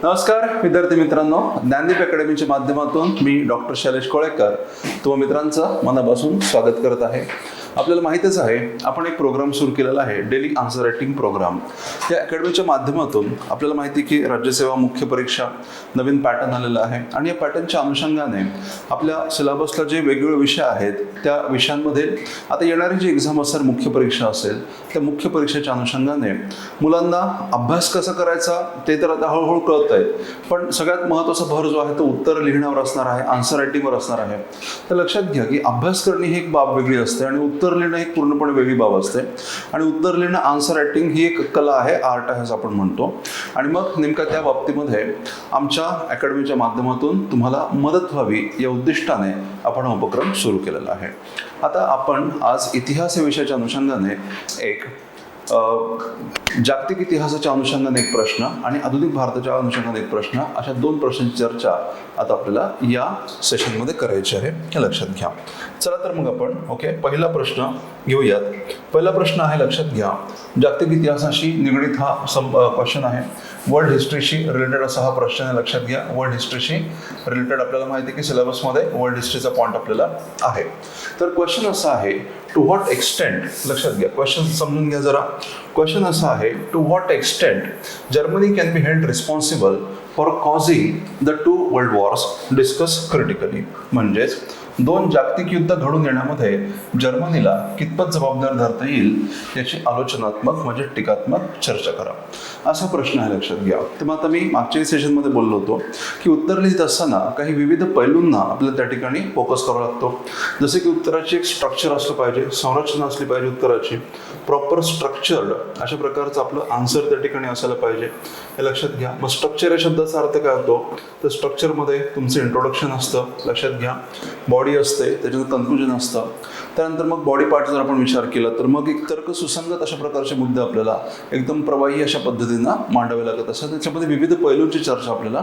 नमस्कार विद्यार्थी मित्रांनो, ज्ञानदीप अकॅडमीच्या माध्यमातून मी डॉक्टर शैलेश कोळेकर तुम्हा मित्रांचं मनापासून स्वागत करत आहे. आपल्याला माहितीच आहे आपण एक प्रोग्राम सुरू केलेला आहे, डेली आन्सर रायटिंग प्रोग्राम. या अकॅडमीच्या माध्यमातून आपल्याला माहिती की राज्यसेवा मुख्य परीक्षा नवीन पॅटर्न आलेला आहे आणि या पॅटर्नच्या अनुषंगाने आपल्या सिलेबसला जे वेगवेगळे विषय आहेत त्या विषयांमध्ये आता येणारी जी एक्झाम असेल, मुख्य परीक्षा असेल, त्या मुख्य परीक्षेच्या अनुषंगाने मुलांना अभ्यास कसा करायचा ते तर आता हळूहळू कळत आहे, पण सगळ्यात महत्त्वाचा भर जो आहे तो उत्तर लिहिण्यावर असणार आहे, आन्सर रायटिंगवर असणार आहे. तर लक्षात घ्या की अभ्यास करणे ही एक बाब वेगळी असते आणि उत्तर लिहिणं ही पूर्णपणे वेगळी बाब असते. आणि उत्तर लिहिणं, आन्सर रायटिंग ही एक कला आहे, आर्ट आहे असं आपण म्हणतो. आणि मग नेमका त्या बाबतीमध्ये आमच्या अकॅडमीच्या माध्यमातून तुम्हाला मदत व्हावी या उद्दिष्टाने आपण हा उपक्रम सुरू केलेला आहे. आता आपण आज इतिहास या विषयाच्या अनुषंगाने एक जागतिक इतिहासाच्या अनुषंगाने एक प्रश्न आणि आधुनिक भारताच्या अनुषंगाने एक प्रश्न, अशा दोन प्रश्नांची चर्चा आता आपल्याला या सेशनमध्ये करायची आहे, हे लक्षात घ्या. चला तर मग आपण पहिला प्रश्न घेऊयात. पहिला प्रश्न आहे, लक्षात घ्या, जागतिक इतिहासाशी निगडीत हा क्वेश्चन आहे. वर्ल्ड हिस्ट्रीशी रिलेटेड असा हा प्रश्न आहे, लक्षात घ्या. वर्ल्ड हिस्ट्रीशी रिलेटेड आपल्याला माहिती आहे की सिलेबसमध्ये वर्ल्ड हिस्ट्रीचा पॉईंट आपल्याला आहे. तर क्वेश्चन असा आहे, टू व्हॉट एक्सटेंट, लक्षात घ्या क्वेश्चन समजून घ्या जरा. क्वेश्चन असा आहे, to what extent Germany can be held responsible for causing the two world wars discuss critically. म्हणजेच दोन जागतिक युद्ध घडून येण्यामध्ये जर्मनीला कितपत जबाबदार धरता येईल याची आलोचनात्मक म्हणजे टीकात्मक चर्चा करा, असा प्रश्न आहे, लक्षात घ्या. तर मग आता मी मागच्या सेशनमध्ये बोललो होतो की उत्तर लिहित असताना काही विविध पैलूंना आपल्याला त्या ठिकाणी फोकस करावा लागतो. जसे की उत्तराची एक स्ट्रक्चर असलं पाहिजे, संरचना असली पाहिजे उत्तराची, प्रॉपर स्ट्रक्चर्ड अशा प्रकारचं आपलं आन्सर त्या ठिकाणी असायला पाहिजे, हे लक्षात घ्या. मग स्ट्रक्चर या शब्दाचा अर्थ काय होतो, तर स्ट्रक्चरमध्ये तुमचं इंट्रोडक्शन असतं, लक्षात घ्या. बॉडी असते, त्याच्यानंतर कन्क्लुजन असतं, त्यानंतर मग बॉडी पार्ट जर आपण विचार केला तर मग एक तर्क सुसंगत अशा प्रकारचे मुद्दे आपल्याला एकदम प्रवाही अशा पद्धतीनं मांडावे लागत असतात. त्याच्यामध्ये विविध पैलूंची चर्चा आपल्याला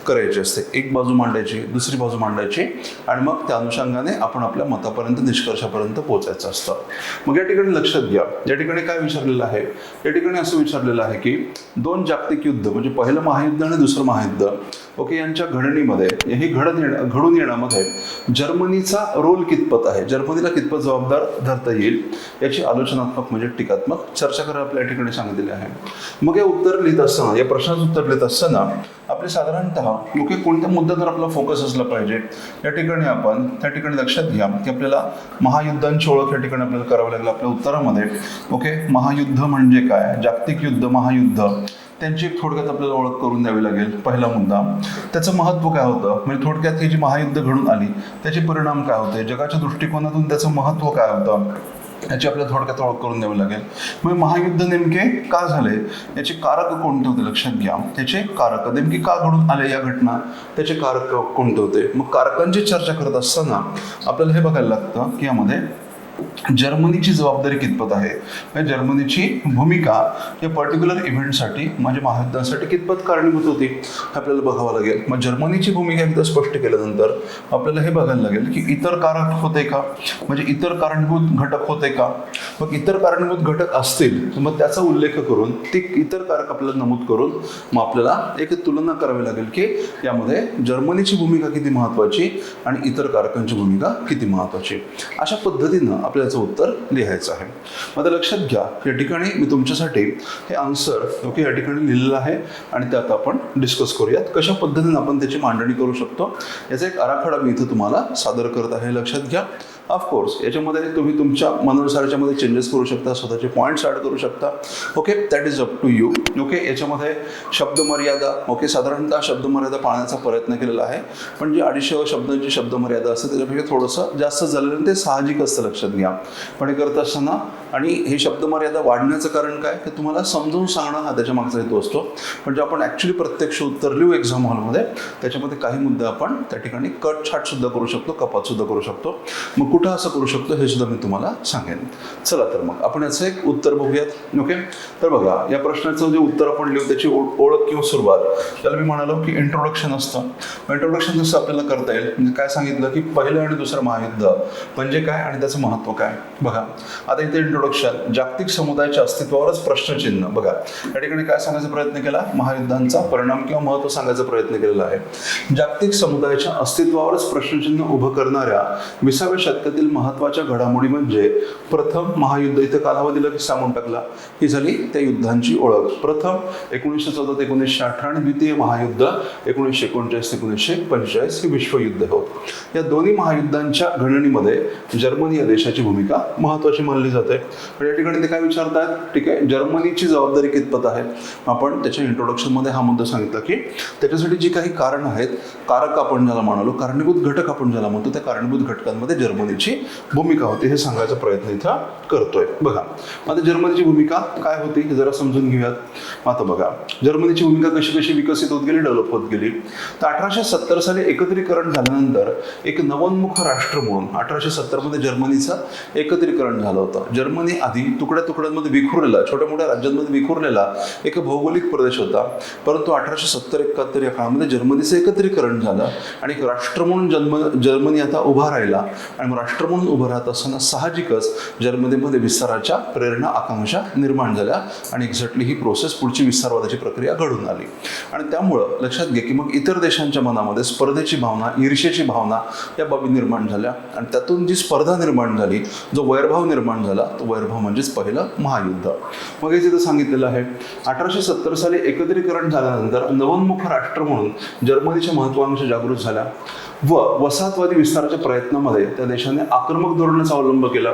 करायची असते, एक बाजू मांडायची, दुसरी बाजू मांडायची आणि मग त्या अनुषंगाने आपण आपल्या मतापर्यंत, निष्कर्षापर्यंत पोहोचायचं असतं. मग या ठिकाणी लक्षात घ्या, या ठिकाणी काय विचारलेलं आहे, या ठिकाणी असं विचारलेलं आहे की दोन जागतिक युद्ध म्हणजे पहिलं महायुद्ध आणि दुसरं महायुद्ध यांच्या घडणीमध्ये, हे घडून येण्यामध्ये जर्मनीचा रोल कितपत आहे, जर्मनीला कितपत जबाबदार धरता येईल याची आलोचनात्मक म्हणजे टीकात्मक चर्चा करायला आपल्या ठिकाणी सांगितलेली आहे. मग हे उत्तर लिहित असताना, या प्रश्नाचं उत्तर लिहित असताना आपले साधारणतः कोणत्या मुद्द्यावर आपला फोकस असला पाहिजे या ठिकाणी आपण त्या ठिकाणी लक्षात घ्या की आपल्याला महायुद्धांची ओळख या ठिकाणी आपल्याला करावी लागेल आपल्या उत्तरामध्ये. महायुद्ध म्हणजे काय, जागतिक युद्ध, महायुद्ध, त्यांची एक थोडक्यात आपल्याला ओळख करून द्यावी लागेल. पहिला मुद्दा, त्याचं महत्त्व काय होतं, म्हणजे थोडक्यात ही जी महायुद्ध घडून आली त्याचे परिणाम काय होते, जगाच्या दृष्टिकोनातून त्याचं महत्त्व काय होतं याची आपल्याला थोडक्यात ओळख करून द्यावी लागेल. मग महायुद्ध नेमके का झाले, याचे कारक कोणते होते, लक्षात घ्या. त्याचे कारक नेमके का घडून आले या घटना, त्याचे कारक कोणते होते. मग कारकांची चर्चा करत असताना आपल्याला हे बघायला लागतं की यामध्ये जर्मनीची जबाबदारी कितपत आहे, म्हणजे जर्मनीची भूमिका या पर्टिक्युलर इव्हेंटसाठी म्हणजे महायुद्धासाठी कितपत कारणीभूत होती हे आपल्याला बघावं लागेल. मग जर्मनीची भूमिका एकदा स्पष्ट केल्यानंतर आपल्याला हे बघायला लागेल की इतर कारक होते का, म्हणजे इतर कारणीभूत घटक होते का. मग इतर कारणीभूत घटक असतील मग त्याचा उल्लेख करून ते इतर कारक आपल्याला नमूद करून मग आपल्याला एक तुलना करावी लागेल की यामध्ये जर्मनीची भूमिका किती महत्त्वाची आणि इतर कारकांची भूमिका किती महत्त्वाची. अशा पद्धतीनं आपल्याला उत्तर लिहायचं आहे. आता लक्षात घ्या, या ठिकाणी मी तुमच्यासाठी हे आन्सर या ठिकाणी लिहिलेलं आहे आणि त्यात आपण डिस्कस करूयात कशा पद्धतीने आपण त्याची मांडणी करू शकतो. याचा एक आराखडा मी इथं तुम्हाला सादर करत आहे, लक्षात घ्या. ऑफकोर्स याच्यामध्ये तुम्ही तुमच्या मनानुसारच्यामध्ये चेंजेस करू शकता, स्वतःचे पॉईंट्स ॲड करू शकता. That is up to you. याच्यामध्ये शब्दमर्यादा साधारणतः शब्दमर्यादा पाळण्याचा प्रयत्न केलेला आहे, पण जी 250 शब्दांची शब्दमर्यादा असते त्याच्यापेक्षा थोडंसं जास्त झालेलं ते साहजिक असतं, लक्षात घ्या. पण हे करत असताना आणि हे शब्दमर्यादा वाढण्याचं कारण काय ते तुम्हाला समजून सांगणं हा त्याच्या मागचा हेतू असतो. पण जे आपण ॲक्च्युली प्रत्यक्ष उत्तर लिहू एक्झाम हॉलमध्ये त्याच्यामध्ये काही मुद्दे आपण त्या ठिकाणी कट छाट सुद्धा करू शकतो, कपात सुद्धा करू शकतो. मग कुठं असं करू शकतो हे सुद्धा मी तुम्हाला सांगेन. चला तर मग आपण याचं एक उत्तर बघूयात. तर बघा, या प्रश्नाचं जे उत्तर आपण लिहू त्याची ओळख किंवा सुरुवात त्याला मी म्हणालो की इंट्रोडक्शन असतं. इंट्रोडक्शन जसं आपल्याला करता येईल, म्हणजे काय सांगितलं की पहिलं आणि दुसरं महायुद्ध म्हणजे काय आणि त्याचं महत्त्व काय. बघा आता इथे इंट्रोडक्शन जागतिक समुदायाच्या अस्तित्वावरच प्रश्नचिन्ह. बघा या ठिकाणी काय सांगायचा प्रयत्न केला, महायुद्धांचा परिणाम किंवा महत्व सांगायचा प्रयत्न केलेला आहे. जागतिक समुदायाच्या अस्तित्वावरच प्रश्नचिन्ह उभं करणाऱ्या 20व्या शतकातील महत्वाच्या घडामोडी म्हणजे प्रथम महायुद्ध. इथं कालावधीला सांगून टाकला, ही झाली त्या युद्धांची ओळख. प्रथम 1914 ते 1918 आणि द्वितीय महायुद्ध 1939 ते 1945 हे विश्वयुद्ध होत. या दोन्ही महायुद्धांच्या गणनेमध्ये जर्मनी या देशाची भूमिका महत्वाची मानली जाते. पण या ठिकाणी ते काय विचारतात, ठीक आहे, जर्मनीची जबाबदारी कितपत आहे. आपण त्याच्या इंट्रोडक्शन मध्ये हा मुद्दा सांगितला की त्याच्यासाठी जी काही कारण आहेत, कारक आपण ज्याला म्हणालो, कारणीभूत घटक आपण ज्याला म्हणतो, त्या कारणीभूत घटकांमध्ये जर्मनीची भूमिका होती हे सांगायचा प्रयत्न इथं करतोय. बघा आता जर्मनीची भूमिका काय होती हे जरा समजून घेऊयात. आता बघा जर्मनीची भूमिका कशी कशी विकसित होत गेली, डेव्हलप होत गेली. तर 1870 साली एकत्रीकरण झाल्यानंतर एक नवोन्मुख राष्ट्र म्हणून 1870 मध्ये जर्मनीचं एकत्रीकरण झालं होतं. जर्मनी आधी तुकड्या तुकड्यांमध्ये विखुरलेला, छोट्या मोठ्या राज्यांमध्ये विखुरलेला एक भौगोलिक प्रदेश होता. परंतु 1870-71 या काळामध्ये जर्मनीचं एकत्रीकरण झालं आणि एक राष्ट्र म्हणून जर्मनी आता उभा राहिला. आणि मग राष्ट्र म्हणून उभं राहत असताना साहजिकच जर्मनीमध्ये विस्ताराच्या प्रेरणा, आकांक्षा निर्माण झाल्या आणि एक्झॅक्टली ही प्रोसेस, पुढची विस्तारवादाची प्रक्रिया घडून आली. आणि त्यामुळं लक्षात घे की मग इतर देशांच्या मनामध्ये स्पर्धेची भावना, ईर्ष्येची भावना या बाबी निर्माण झाल्या. आणि त्यातून जी स्पर्धा निर्माण झाली, जो वैरभाव निर्माण झाला, तो वैरभाव म्हणजेच पहिलं महायुद्ध. मग हे तिथं सांगितलेलं आहे 1870 साली एकत्रीकरण झाल्यानंतर नवोन्मुख राष्ट्र म्हणून जर्मनीच्या महत्वाकांक्षा जागृत झाल्या व वसाहतवादी विस्ताराच्या प्रयत्नामध्ये त्या देशाने आक्रमक धोरणाचा अवलंब केला.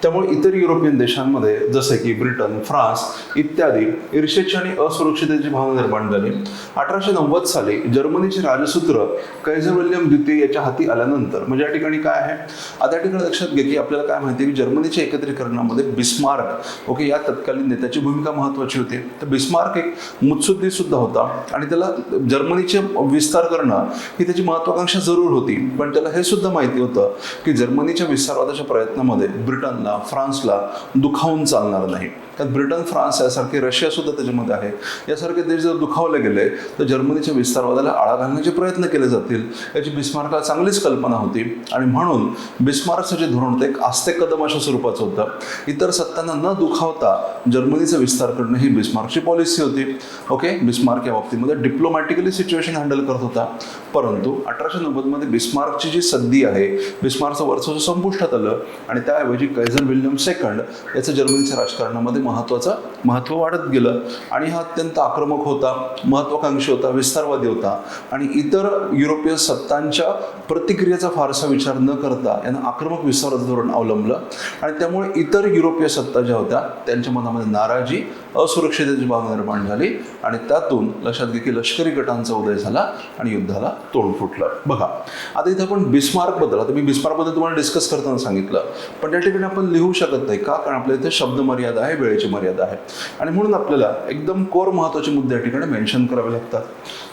त्यामुळे इतर युरोपियन देशांमध्ये जसे की ब्रिटन, फ्रान्स इत्यादी ईर्ष्येची आणि असुरक्षिततेची भावना निर्माण झाली. 1890 साली जर्मनीचे राजसूत्र कैझर विल्यम द्वितीय याच्या हाती आल्यानंतर, म्हणजे या ठिकाणी काय आहे, आता या ठिकाणी लक्षात घे की आपल्याला काय माहिती की जर्मनीच्या एकत्रीकरणामध्ये बिस्मार्क ओके या तत्कालीन नेत्याची भूमिका महत्वाची होती. तर बिस्मार्क एक मुत्सद्दी सुद्धा होता आणि त्याला जर्मनीचे विस्तार करणं ही त्याची महत्वाकांक्षा जरूर होती. पण त्याला हे सुद्धा माहिती होतं की जर्मनीच्या विस्तारवादाच्या प्रयत्नामध्ये ब्रिटनला, फ्रान्सला दुखावून चालणार नाही. त्यात ब्रिटन, फ्रान्स यासारखे, रशिया सुद्धा त्याच्यामध्ये आहे, यासारखे देश जर दुखावले गेले तर जर्मनीच्या विस्तारवादाला आळा घालण्याचे प्रयत्न केले जातील याची बिस्मार्कला चांगलीच कल्पना होती. आणि म्हणून बिस्मार्कचं जे धोरण होतं एक आस्ते कदम अशा स्वरूपाचं होतं. इतर सत्तांना न दुखावता जर्मनीचा विस्तार करणं ही बिस्मार्कची पॉलिसी होती. ओके, बिस्मार्क या बाबतीमध्ये डिप्लोमॅटिकली सिच्युएशन हँडल करत होता. परंतु 1890 मध्ये बिस्मार्कची जी सद्दी आहे, बिस्मार्कचं वर्चस्व संपुष्टात आलं आणि त्याऐवजी कैझर विल्यम सेकंड याचं जर्मनीच्या राजकारणामध्ये महत्व वाढत गेलं. आणि हा अत्यंत आक्रमक होता, महत्वाकांक्षी होता, विस्तारवादी होता आणि इतर युरोपीय सत्तांच्या प्रतिक्रियेचा फारसा विचार न करता यानं आक्रमक विस्ताराचं धोरण अवलंबलं. आणि त्यामुळे इतर युरोपीय सत्ता ज्या होत्या त्यांच्या मनामध्ये नाराजी, असुरक्षिततेची भावना निर्माण झाली आणि त्यातून लक्षात घे की लष्करी गटांचा उदय झाला आणि युद्धाला तोंड फुटलं. बघा आता इथे आपण बिस्मार्कबद्दल, आता मी बिस्मार्कबद्दल तुम्हाला डिस्कस करताना सांगितलं, पण त्या ठिकाणी आपण लिहू शकत नाही. का? कारण आपल्या इथे शब्द मर्यादा आहे, वेळेची मर्यादा आहे आणि म्हणून आपल्याला एकदम कोर महत्वाचे मुद्दे या ठिकाणी मेन्शन करावे लागतात.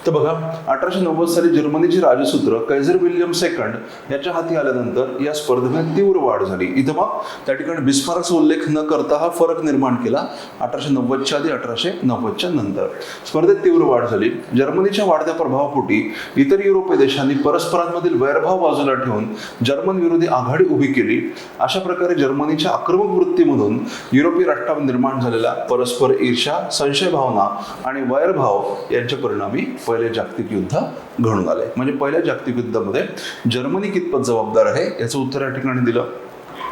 तर बघा 1890 साली जर्मनीची राजसूत्र कैझर विल्यम सेकंड याच्या हाती आल्यानंतर या स्पर्धेमध्ये तीव्र वाढ झाली. इथं मग त्या ठिकाणी बिस्मार्कचा उल्लेख न करता हा फरक निर्माण केला 1890च्या आधी 1890च्या नंतर. स्पर्धेत तीव्र वाढ झाली. जर्मनीच्या वाढत्या प्रभावापोटी इतर युरोपीय देशांनी परस्परांमधील वैरभाव बाजूला ठेवून जर्मन विरोधी आघाडी उभी केली. अशा प्रकारे जर्मनीच्या आक्रमक वृत्तीमधून युरोपीय राष्ट्रांमध्ये निर्माण झालेला परस्पर ईर्ष्या, संशय भावना आणि वैरभाव यांच्या परिणामी पहिले जागतिक युद्ध घडून आले. म्हणजे पहिल्या जागतिक युद्धामध्ये जर्मनी कितपत जबाबदार आहे याचं उत्तर या ठिकाणी दिलं.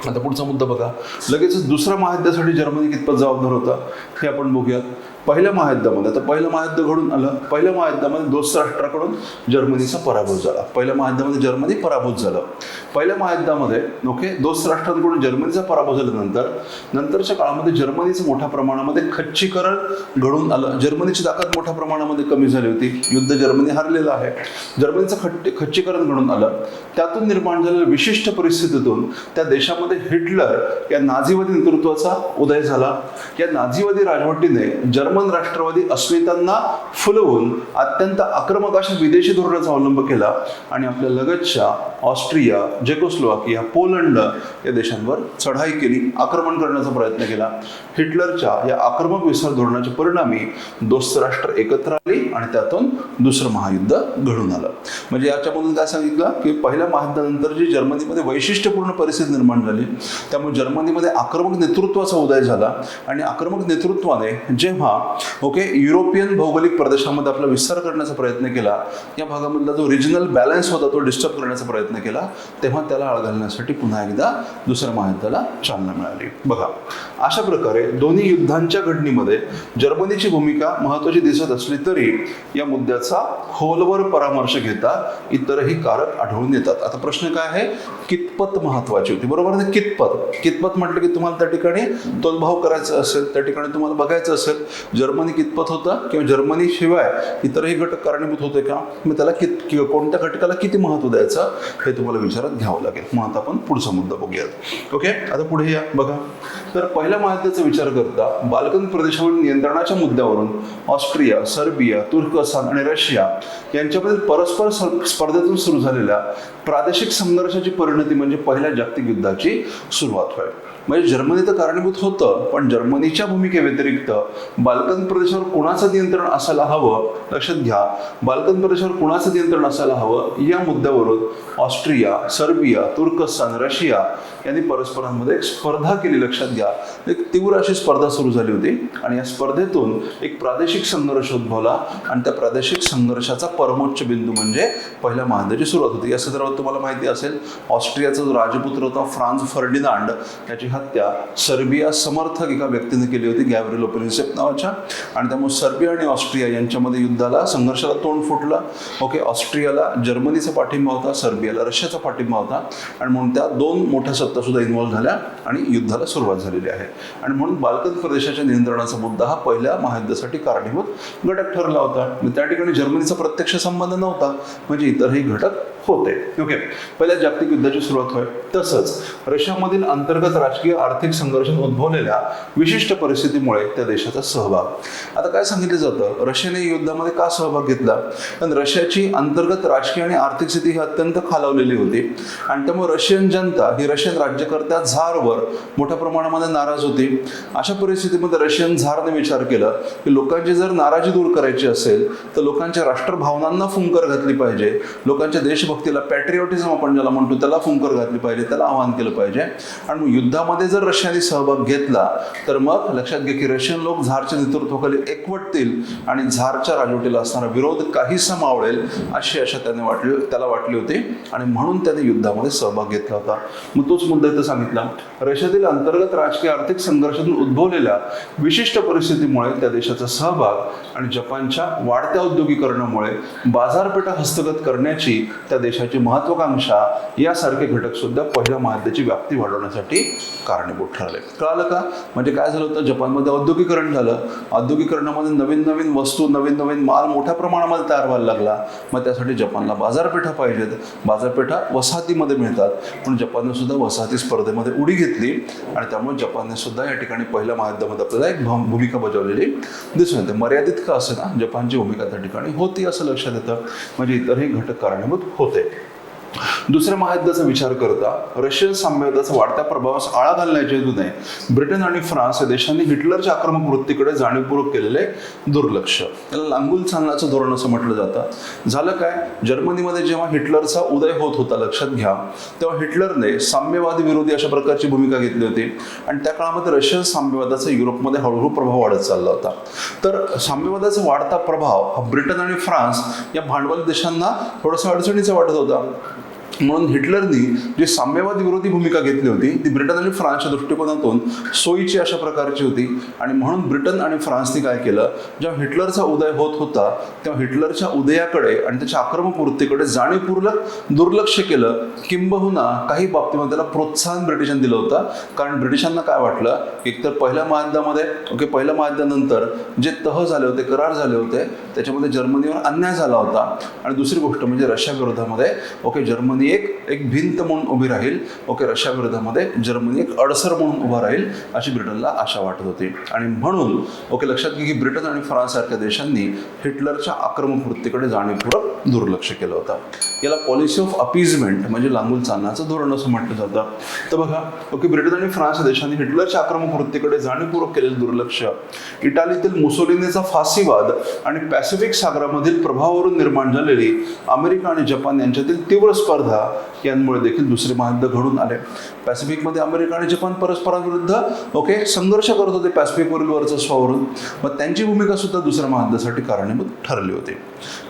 आता पुढचा मुद्दा बघा, लगेच दुसऱ्या महायुद्धासाठी जर्मनी कितपत जबाबदार होता हे आपण बघूयात. पहिल्या महायुद्धामध्ये, आता पहिलं महायुद्ध घडून आलं, पहिल्या महायुद्धामध्ये दोस्त राष्ट्राकडून जर्मनीचा पराभव झाला. पहिल्या महायुद्धामध्ये जर्मनी पराभूत झालं. पहिल्या महायुद्धामध्ये ओके दोस्त राष्ट्रांकडून जर्मनीचा पराभव झाल्यानंतर नंतरच्या काळामध्ये जर्मनीचं मोठ्या प्रमाणामध्ये खच्चीकरण घडून आलं. जर्मनीची ताकद मोठ्या प्रमाणामध्ये कमी झाली होती. युद्ध जर्मनी हारलेलं आहे. जर्मनीचं खच्चीकरण घडून आलं. त्यातून निर्माण झालेल्या विशिष्ट परिस्थितीतून त्या देशामध्ये हिटलर या नाझीवादी नेतृत्वाचा उदय झाला. या नाझीवादी राजवटीने जर्मनी जर्मन राष्ट्रवादी अस्मितांना फुलवून अत्यंत आक्रमक अशा विदेशी धोरणाचा अवलंब केला आणि आपल्या लगतच्या ऑस्ट्रिया, चेकोस्लोवाकिया, पोलंड या देशांवर चढाई केली, आक्रमण करण्याचा प्रयत्न केला. हिटलरच्या या आक्रमक विस्तार धोरणाच्या परिणामी दोस्त राष्ट्र एकत्र आली आणि त्यातून दुसरं महायुद्ध घडून आलं. म्हणजे याच्यामधून काय सांगितलं की पहिल्या महायुद्धानंतर जी जर्मनीमध्ये वैशिष्ट्यपूर्ण परिस्थिती निर्माण झाली, त्यामुळे जर्मनीमध्ये आक्रमक नेतृत्वाचा उदय झाला आणि आक्रमक नेतृत्वाने जेव्हा युरोपियन भौगोलिक प्रदेशामध्ये आपला विस्तार करण्याचा प्रयत्न केला, या भागामधला जो रिजनल बॅलन्स होता तो डिस्टर्ब करण्याचा प्रयत्न केला, तेव्हा त्याला आळ घालण्यासाठी पुन्हा एकदा दुसऱ्या महायुद्धाला चालना मिळाली. बघा, अशा प्रकारे दोन्ही युद्धांच्या घडणीमध्ये जर्मनीची भूमिका महत्वाची दिसत असली तरी या मुद्द्याचा खोलवर परामर्श घेता इतरही कारक आढळून येतात. आता प्रश्न काय आहे, कितपत महत्वाची होती? बरोबर ना, कितपत म्हटलं की तुम्हाला त्या ठिकाणी तोलभाव करायचा असेल, त्या ठिकाणी तुम्हाला बघायचं असेल जर्मनी कितपत होता किंवा जर्मनी शिवाय इतरही घटक कारणीभूत होते का, मग त्याला कोणत्या घटकाला किती महत्व द्यायचं हे तुम्हाला विचारात घ्यावं लागेल. मग आता आपण पुढचा मुद्दा बघूयात. ओके, आता पुढे या. बघा, तर पहिल्या महायुद्धाचा विचार करता बाल्कन प्रदेशावरील नियंत्रणाच्या मुद्द्यावरून ऑस्ट्रिया, सर्बिया, तुर्कस्तान आणि रशिया यांच्यामधील परस्पर स्पर्धेतून सुरू झालेल्या प्रादेशिक संघर्षाची परिणती म्हणजे पहिल्या जागतिक युद्धाची सुरुवात होईल. म्हणजे जर्मनी तर कारणीभूत होतं, पण जर्मनीच्या भूमिकेव्यतिरिक्त बाल्कन प्रदेशावर कोणाचं नियंत्रण असायला हवं, लक्षात घ्या, बाल्कन प्रदेशावर कोणाचं नियंत्रण असायला हवं या मुद्द्यावरून ऑस्ट्रिया, सर्बिया, तुर्कस्तान, रशिया यांनी परस्परांमध्ये एक स्पर्धा केली. लक्षात घ्या, एक तीव्र अशी स्पर्धा सुरू झाली होती आणि या स्पर्धेतून एक प्रादेशिक संघर्ष उद्भवला आणि त्या प्रादेशिक संघर्षाचा परमोच्च बिंदू म्हणजे पहिल्या महायुद्धाची सुरुवात होती. या संदर्भात तुम्हाला माहिती असेल, ऑस्ट्रियाचा जो राजपुत्र होता फ्रान्झ फर्डिनांड याची हत्या सर्बिया समर्थक एका व्यक्तीने केली होती, गॅव्रिलो प्रिन्सेप नावाच्या, आणि त्यामुळे सर्बिया आणि ऑस्ट्रिया यांच्यामध्ये युद्धाला, संघर्षाला तोंड फुटलं. ऑस्ट्रियाला जर्मनीचा पाठिंबा होता, सर्बियाला रशियाचा पाठिंबा होता आणि म्हणून त्या दोन मोठ्या सत्ता सुद्धा इन्व्हॉल्व्ह झाल्या आणि युद्धाला सुरुवात झालेली आहे. आणि म्हणून बाल्कन प्रदेशाच्या नियंत्रणाचा मुद्दा हा पहिल्या महायुद्धासाठी कारणीभूत घटक ठरला होता. त्या ठिकाणी जर्मनीचा प्रत्यक्ष संबंध नव्हता, म्हणजे इतरही घटक होते. ओके, पहिल्या जागतिक युद्धाची सुरुवात होईल. तसंच रशियामधील अंतर्गत राजकीय आर्थिक संघर्षात उद्भवलेल्या विशिष्ट परिस्थितीमुळे त्या देशाचा सहभाग. आता काय सांगितलं जातं, रशियाने युद्धामध्ये का सहभाग घेतला? कारण रशियाची अंतर्गत राजकीय आणि आर्थिक स्थिती ही अत्यंत खालावलेली होती आणि त्यामुळे रशियन जनता ही रशियन राज्यकर्त्या झारवर मोठ्या प्रमाणामध्ये नाराज होती. अशा परिस्थितीमध्ये रशियन झारने विचार केला की लोकांची जर नाराजी दूर करायची असेल तर लोकांच्या राष्ट्रभावनांना फुंकर घातली पाहिजे, लोकांच्या देशभक्तीला, पॅट्रिओटिझम आपण ज्याला म्हणतो त्याला फुंकर घातली पाहिजे, त्याला आवाहन केलं पाहिजे. आणि युद्धामध्ये जर रशियाने सहभाग घेतला तर मग लक्षात घ्या की रशियन लोक झारच्या नेतृत्वाखाली एकवटतील आणि झारच्या राजवटीला असणारा विरोध काहीसा मावळेल अशी आशा त्याला वाटली होती आणि म्हणून त्याने युद्धामध्ये सहभाग घेतला होता. मग तोच मुद्दा इथं सांगितला, रशियातील अंतर्गत राजकीय आर्थिक संघर्षातून उद्भवलेल्या विशिष्ट परिस्थितीमुळे त्या देशाचा सहभाग आणि जपानच्या वाढत्या औद्योगिकरणामुळे बाजारपेठा हस्तगत करण्याची त्या देशाची महत्वाकांक्षा यासारखे घटक सुद्धा पहिल्या महायुद्धाची व्याप्ती वाढवण्यासाठी कारणीभूत ठरले. कळालं का? म्हणजे काय झालं होतं, जपानमध्ये औद्योगिकरण झालं, औद्योगिकरणामध्ये नवीन नवीन वस्तू, नवीन नवीन माल मोठ्या प्रमाणामध्ये तयार व्हायला लागला. मग त्यासाठी जपानला बाजारपेठा पाहिजेत, बाजारपेठा वसाहतीमध्ये मिळतात, पण जपानने सुद्धा वसाहती स्पर्धेमध्ये उडी घेतली आणि त्यामुळे जपानने सुद्धा या ठिकाणी पहिल्या महायुद्धामध्ये आपल्याला एक भूमिका बजावलेली दिसून येते. मर्यादित का असे ना, जपानची भूमिका त्या ठिकाणी होती असं लक्षात येतं. म्हणजे इतरही घटक कारणीभूत होते. दुसऱ्या महायुद्धाचा विचार करता रशियन साम्यवादाचा वाढत्या प्रभावास आळा घालण्याच्या हेतूने ब्रिटन आणि फ्रान्स या देशांनी हिटलरच्या आक्रमक वृत्तीकडे जाणीवपूर्वक केलेले दुर्लक्ष, याला लांगुल चालण्याचं धोरण असं म्हटलं जातं. झालं काय, जर्मनीमध्ये जेव्हा हिटलरचा उदय होत होता, लक्षात घ्या, तेव्हा हिटलरने साम्यवादी विरोधी अशा प्रकारची भूमिका घेतली होती आणि त्या काळामध्ये रशियन साम्यवादाचा युरोपमध्ये हळूहळू प्रभाव वाढत चालला होता. तर साम्यवादाचा वाढता प्रभाव हा ब्रिटन आणि फ्रान्स या भांडवली देशांना थोडासा अडचणीचा वाटत होता. म्हणून हिटलरनी जी साम्यवादी विरोधी भूमिका घेतली होती ती ब्रिटन आणि फ्रान्सच्या दृष्टिकोनातून सोयीची अशा प्रकारची होती आणि म्हणून ब्रिटन आणि फ्रान्सने काय केलं, जेव्हा हिटलरचा उदय होत होता तेव्हा हिटलरच्या उदयाकडे आणि त्याच्या आक्रमक वृत्तीकडे जाणीवपूर्वक दुर्लक्ष केलं. किंबहुना काही बाबतीमध्ये त्याला प्रोत्साहन ब्रिटिशांनी दिलं होतं, कारण ब्रिटिशांना काय वाटलं, एकतर पहिल्या महायुद्धामध्ये पहिल्या महायुद्धानंतर जे तह झाले होते, करार झाले होते, त्याच्यामध्ये जर्मनीवर अन्याय झाला होता आणि दुसरी गोष्ट म्हणजे रशिया विरोधामध्ये जर्मनी जर्मनी एक भिंत म्हणून उभी राहील, ओके, रशिया विरोधामध्ये जर्मनी एक अडसर म्हणून उभा राहील अशी ब्रिटनला आशा वाटत होती. आणि म्हणून ओके लक्षात घे की ब्रिटन आणि फ्रान्स सारख्या देशांनी हिटलरच्या आक्रमक वृत्तीकडे जाणीवपूर्वक दुर्लक्ष केलं होतं. याला पॉलिसी ऑफ अपीजमेंट म्हणजे लांबून चालण्याचं धोरण असं म्हटलं जातं. तर बघा ओके, ब्रिटन आणि फ्रान्स देशांनी हिटलरच्या आक्रमक वृत्तीकडे जाणीवपूर्वक केलेलं दुर्लक्ष, इटालीतील मुसोलिनीचा फाशीवाद आणि पॅसिफिक सागरामधील प्रभावावरून निर्माण झालेली अमेरिका आणि जपान यांच्यातील तीव्र स्पर्धा यांमुळे देखील दुसरे महायुद्ध घडून आले. पॅसिफिकमध्ये अमेरिका आणि जपान परस्परांविरुद्ध ओके संघर्ष करत होते पॅसिफिकवरील वर्चस्वावरून. मग त्यांची भूमिका सुद्धा दुसऱ्या महायुद्धासाठी कारणीभूत ठरली होती.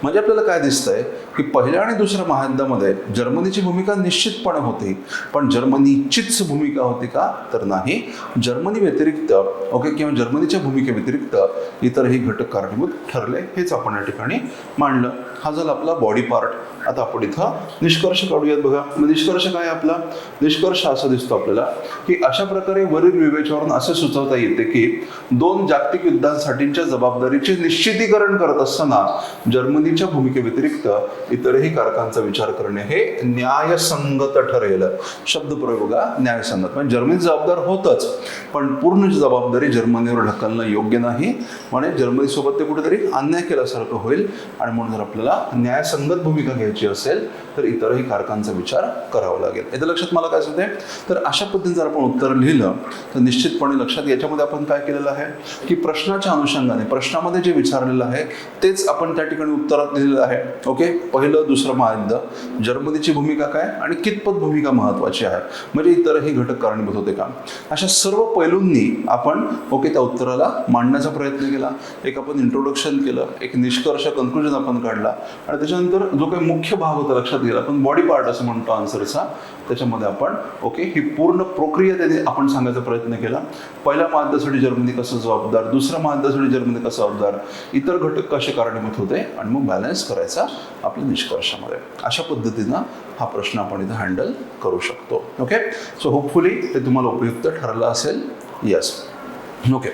म्हणजे आपल्याला काय दिसतंय की पहिल्या आणि दुसऱ्या महायुद्धामध्ये जर्मनीची भूमिका निश्चितपणे होती, पण जर्मनीचीच भूमिका होती का तर नाही. जर्मनी व्यतिरिक्त ओके किंवा जर्मनीच्या भूमिकेव्यतिरिक्त इतरही घटक कारणीभूत ठरले, हेच आपण या ठिकाणी मांडलं. हा झाला आपला बॉडी पार्ट. आता आपण इथं निष्कर्ष काढूयात. बघा निष्कर्ष काय आपला, निष्कर्ष असा दिसतो आपल्याला की अशा प्रकारे वरील विवेचनावरून असे सुचवता येते की दोन जागतिक युद्धांसाठीच्या जबाबदारीचे निश्चितीकरण करत असताना जर्मनीच्या भूमिकेव्यतिरिक्त इतरही कारकांचा विचार करणे हे न्यायसंगत ठरेल. शब्दप्रयोग बघा, न्यायसंगत. म्हणजे जर्मनी जबाबदार होतच, पण पूर्ण जबाबदारी जर्मनीवर ढकलणं योग्य नाही. म्हणजे जर्मनीसोबत ते कुठेतरी अन्याय केल्यासारखं होईल. आणि म्हणून जर आपल्याला न्यायसंगत भूमिका घ्यायची असेल तर इतरही कारकांचा विचार करावा लागेल. याचं लक्षात मला काय सांगते, तर अशा पद्धतीने जर आपण उत्तर लिहिलं तर निश्चितपणे लक्षात, याच्यामध्ये आपण काय केलेलं आहे की प्रश्नाच्या अनुषंगाने प्रश्नामध्ये जे विचारलेलं आहे तेच आपण त्या ठिकाणी उत्तरात लिहिलेलं आहे. ओके, पहिलं दुसरं महायुद्ध, जर्मनीची भूमिका काय आणि कितपत भूमिका महत्वाची आहे, म्हणजे इतरही घटक कारणीभूत होते का, अशा सर्व पैलूंनी आपण ओके त्या उत्तराला मांडण्याचा प्रयत्न केला. एक आपण इंट्रोडक्शन केलं, एक निष्कर्ष कन्क्लुजन आपण काढला, आणि त्याच्यानंतर जो काही मुख्य भाग होता लक्षात गेला, आपण बॉडी पार्ट असं म्हणतो आन्सरचा, त्याच्यामध्ये आपण ओके ही पूर्ण प्रक्रिया त्याने आपण सांगायचा प्रयत्न केला. पहिल्या महायुद्धासाठी जर्मनी कसं जबाबदार, दुसऱ्या महायुद्धासाठी जर्मनी कसं जबाबदार, इतर घटक कसे कारणीभूत होते, आणि मग बॅलन्स करायचा आपल्या निष्कर्षामध्ये. अशा पद्धतीनं हा प्रश्न आपण इथं हँडल करू शकतो. ओके, सो होपफुली ते तुम्हाला उपयुक्त ठरलं असेल. Yes, okay.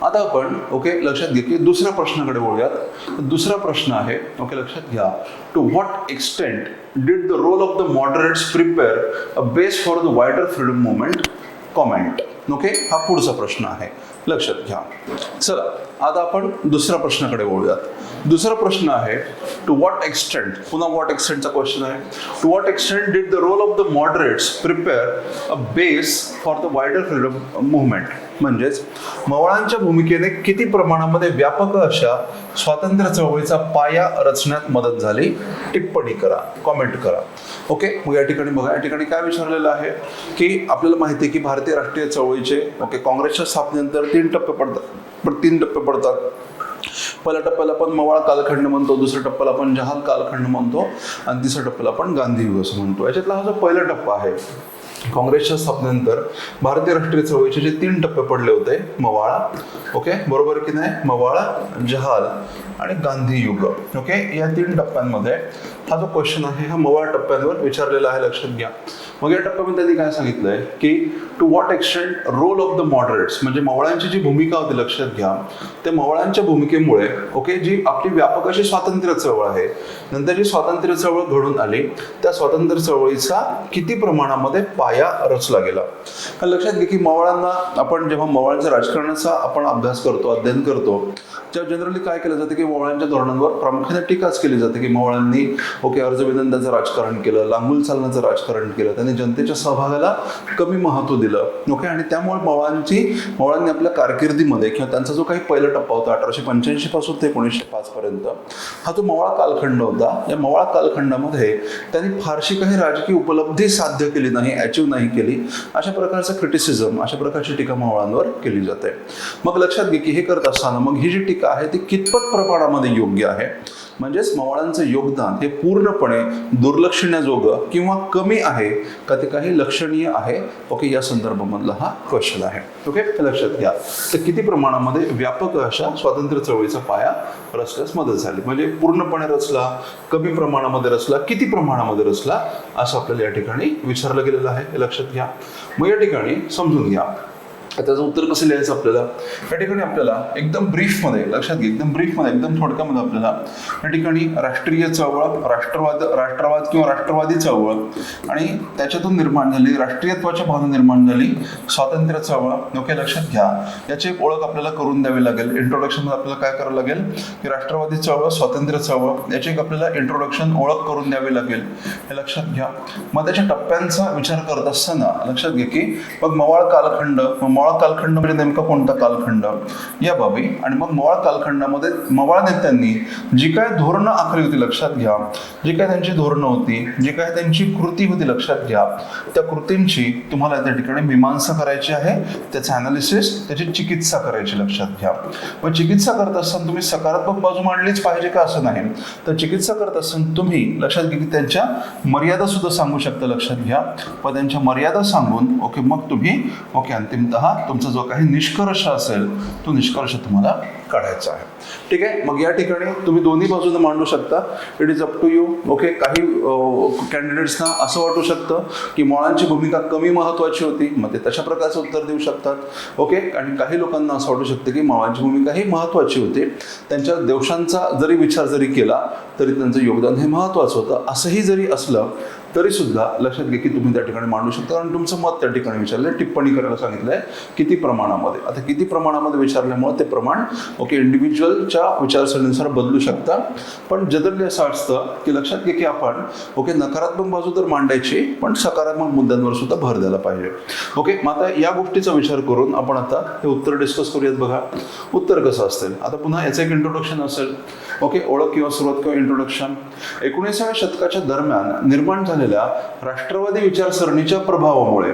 आता आपण ओके लक्षात घ्या की दुसऱ्या प्रश्नाकडे वळूयात. दुसरा प्रश्न आहे ओके लक्षात घ्या, to what extent did the role of the moderates prepare a base for the wider freedom movement, comment. Okay, हा पुढचा प्रश्न आहे, लक्षात घ्या. चला आता आपण दुसऱ्या प्रश्नाकडे वळूयात. दुसरा प्रश्न आहे टू व्हॉट एक्सटेंट, पुन्हा व्हॉट एक्सटेंटचा क्वेश्चन आहे. To what extent did the role of the moderates prepare a base for the wider freedom movement, म्हणजेच मवाळांच्या भूमिकेने किती प्रमाणामध्ये व्यापक अशा स्वातंत्र्य चळवळीचा पाया रचण्यात मदत झाली, टिप्पणी करा, कॉमेंट करा. ओके, मग या ठिकाणी बघा, या ठिकाणी काय विचारलेलं आहे की आपल्याला माहिती आहे की भारतीय राष्ट्रीय चळवळीचे ओके काँग्रेसच्या स्थापनेनंतर 3 टप्पे पडतात. पहिल्या टप्प्याला आपण मवाळ कालखंड म्हणतो, दुसऱ्या टप्प्याला आपण जहाल कालखंड म्हणतो, आणि तिसऱ्या टप्प्याला आपण गांधी युग असं म्हणतो. याच्यातला हा जो पहिला टप्पा आहे, काँग्रेसच्या स्थापनेनंतर भारतीय राष्ट्रीय चळवळीचे जे 3 टप्पे पडले होते, मवाळा ओके बरोबर की नाही, मवाळा, जहाल आणि गांधी युग. ओके, या 3 टप्प्यांमध्ये हा जो क्वेश्चन आहे हा मवाळ टप्प्यांवर विचारलेला आहे, लक्षात घ्या. मग या टप्प्यामध्ये त्यांनी काय सांगितलंय की to what extent role of the moderates, म्हणजे मवाळांची जी भूमिका होती लक्षात घ्या, त्या मवाळांच्या भूमिकेमुळे ओके जी आपली व्यापक अशी स्वातंत्र्य चळवळ आहे, नंतर जी स्वातंत्र्य चळवळ घडून आली, त्या स्वातंत्र्य चळवळीचा किती प्रमाणामध्ये पाया रचला गेला. लक्षात घ्या की मवाळांना आपण जेव्हा मवाळांच्या राजकारणाचा आपण अभ्यास करतो, अध्ययन करतो, तेव्हा जनरली काय केलं जातं की मवाळांच्या धोरणांवर प्रामुख्याने टीकाच केली जाते की मवाळांनी ओके अर्जविनंदाचं राजकारण केलं, लांबून चालण्याचं राजकारण केलं, त्यांनी जनतेच्या सहभागाला कमी महत्त्व दिलं. ओके, आणि त्यामुळे मवाळांनी आपल्या कारकिर्दीमध्ये किंवा त्यांचा जो काही पहिला टप्पा होता 1885 पासून ते 1905 पर्यंत, हा जो मवाळ कालखंड होता, या मवाळ कालखंडामध्ये त्यांनी फारशी काही राजकीय उपलब्धी साध्य केली नाही, अचीव नाही केली, अशा प्रकारचं क्रिटिसिझम, अशा प्रकारची टीका मवाळांवर केली जाते. मग लक्षात घे की हे करत असताना मग ही जी टीका आहे ती कितपत प्रमाणामध्ये योग्य आहे, म्हणजेच मवाळांचं योगदान हे पूर्णपणे दुर्लक्षण्याजोगं किंवा कमी आहे का ते काही लक्षणीय आहे. ओके, या संदर्भामधला हा क्वेश्चन आहे. ओके, लक्षात घ्या. तर किती प्रमाणामध्ये व्यापक अशा स्वातंत्र्य चळवळीचा पाया रचण्यास मदत झाली, म्हणजे पूर्णपणे रचला, कमी प्रमाणामध्ये रचला, किती प्रमाणामध्ये रचला, असं आपल्याला या ठिकाणी विचारलं गेलेलं आहे, हे लक्षात घ्या. मग या ठिकाणी समजून घ्या त्याचं उत्तर कसं लिहायचं आपल्याला, या ठिकाणी आपल्याला एकदम ब्रीफमध्ये लक्षात घे, एकदम ब्रीफमध्ये एकदम थोडक्यामध्ये आपल्याला या ठिकाणी राष्ट्रीय चळवळ, राष्ट्रवाद किंवा राष्ट्रवादी चळवळ आणि त्याच्यातून निर्माण झाली राष्ट्रीयत्वाच्या भावना निर्माण झाली स्वातंत्र्य चळवळ. ओके, लक्षात घ्या, याची एक ओळख आपल्याला करून द्यावी लागेल. इंट्रोडक्शनमध्ये आपल्याला काय करावं लागेल की राष्ट्रवादी चळवळ, स्वातंत्र्य चळवळ याची एक आपल्याला इंट्रोडक्शन ओळख करून द्यावी लागेल, हे लक्षात घ्या. मग त्याच्या टप्प्यांचा विचार करत असताना लक्षात घे की मग मवाळ कालखंड, मवाळ कालखंड म्हणजे नेमका कोणता कालखंड या बाबी, आणि मग मवाळ कालखंडामध्ये मवाळ नेत्यांनी जी काय धोरणं आखली होती लक्षात घ्या, जी काय त्यांची धोरणं होती, जी काय त्यांची कृती होती लक्षात घ्या, त्या कृतींची तुम्हाला त्या ठिकाणी मीमांसा करायची आहे, त्याचं अनालिसिस, त्याची चिकित्सा करायची लक्षात घ्या. मग चिकित्सा करत असताना तुम्ही सकारात्मक बाजू मांडलीच पाहिजे का असं नाही, तर चिकित्सा करत असताना तुम्ही लक्षात घ्या की त्यांच्या मर्यादा सुद्धा सांगू शकता लक्षात घ्या. व त्यांच्या मर्यादा सांगून ओके मग तुम्ही ओके अंतिमतः तुमचा जो काही निष्कर्ष असेल तो निष्कर्ष तुम्हाला काढायचा आहे. ठीक आहे, मग या ठिकाणी तुम्ही दोन्ही बाजूने मांडू शकता. It is up to you. Okay, काही कॅन्डिडेट्सना असं वाटू शकतं की मवाळांची भूमिका कमी महत्त्वाची होती, मग ते तशा प्रकारचं उत्तर देऊ शकतात. ओके, आणि काही लोकांना असं वाटू शकतं की मवाळांची भूमिका ही महत्त्वाची होती, त्यांच्या देवशांचा जरी विचार जरी केला तरी त्यांचं योगदान हे महत्त्वाचं होतं, असंही जरी असलं तरी सुद्धा लक्षात घे की तुम्ही त्या ठिकाणी मांडू शकता. कारण तुमचं मत त्या ठिकाणी विचारलंय, टिप्पणी करायला सांगितलंय किती प्रमाणामध्ये. आता किती प्रमाणामध्ये विचारल्यामुळे ते प्रमाण ओके इंडिव्हिज्युअलच्या विचारसरणीनुसार बदलू शकता. पण जनरली असं असतं की लक्षात घे की आपण ओके नकारात्मक बाजू तर मांडायची, पण सकारात्मक मुद्द्यांवर सुद्धा भर द्यायला पाहिजे. ओके, मग आता या गोष्टीचा विचार करून आपण आता हे उत्तर डिस्कस करूयात. बघा उत्तर कसं असेल. आता पुन्हा याचं एक इंट्रोडक्शन असेल. ओके, ओळख किंवा सुरुवात किंवा इंट्रोडक्शन. 19व्या शतकाच्या दरम्यान निर्माण झालेल्या राष्ट्रवादी विचारसरणीच्या प्रभावामुळे